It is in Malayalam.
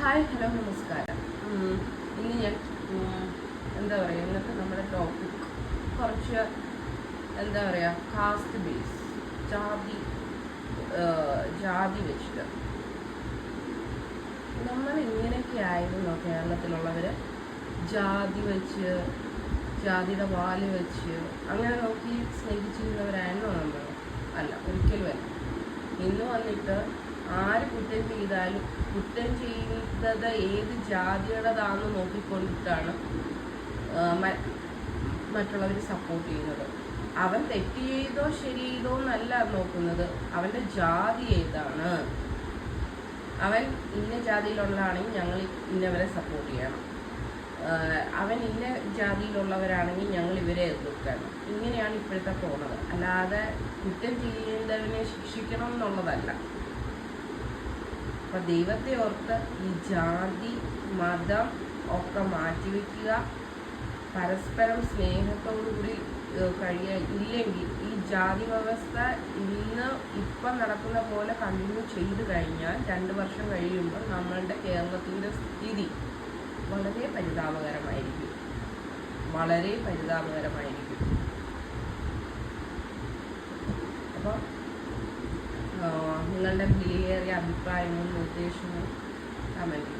ഹായ് ഹലോ നമസ്കാരം. ഇനി ഞാൻ എന്താ പറയുക, ഇന്നത്തെ നമ്മുടെ ടോപ്പിക് കുറച്ച് എന്താ പറയുക, കാസ്റ്റ് ബേസ്, ജാതി വെച്ചിട്ട് നമ്മൾ ഇങ്ങനെയൊക്കെ ആയിരുന്നു കേരളത്തിലുള്ളവർ. ജാതി വെച്ച്, ജാതിയുടെ വാല് വെച്ച് അങ്ങനെ നോക്കി സ്നേഹിച്ചിരുന്നവരായിരുന്നോ നമ്മൾ? അല്ല, ഒരിക്കലുമല്ല. ഇന്ന് വന്നിട്ട് ആര് കുറ്റം ചെയ്താലും കുറ്റം ചെയ്യുന്നത് ഏത് ജാതിയുടേതാണെന്ന് നോക്കിക്കൊണ്ടിട്ടാണ് മറ്റുള്ളവർ സപ്പോർട്ട് ചെയ്യുന്നത്. അവൻ തെറ്റ് ചെയ്തോ ശരി ചെയ്തോ എന്നല്ല നോക്കുന്നത്, അവൻ്റെ ജാതി ഏതാണ്. അവൻ ഇന്ന ജാതിയിലുള്ളതാണെങ്കിൽ ഞങ്ങൾ ഇന്നവരെ സപ്പോർട്ട് ചെയ്യണം, അവൻ ഇന്ന ജാതിയിലുള്ളവരാണെങ്കിൽ ഞങ്ങൾ ഇവരെ എതിർക്കണം. ഇങ്ങനെയാണ് ഇപ്പോഴത്തെ പോണത്. അല്ലാതെ കുറ്റം ചെയ്യുന്നവനെ ശിക്ഷിക്കണം എന്നുള്ളതല്ല. അപ്പം ദൈവത്തെ ഓർത്ത് ഈ ജാതി മതം ഒക്കെ മാറ്റിവെക്കുക, പരസ്പരം സ്നേഹത്തോടുകൂടി ഇല്ലെങ്കിൽ ഈ ജാതി വ്യവസ്ഥ ഇപ്പം നടക്കുന്ന പോലെ കണ്ടിന്യൂ ചെയ്തു കഴിഞ്ഞാൽ 2 വർഷം കഴിയുമ്പോൾ നമ്മളുടെ കേരളത്തിൻ്റെ സ്ഥിതി വളരെ പരിതാപകരമായിരിക്കും. അപ്പോൾ നിങ്ങളുടെ വിലയേറിയ അഭിപ്രായങ്ങളും നിർദ്ദേശങ്ങളും കമൻറ്റ്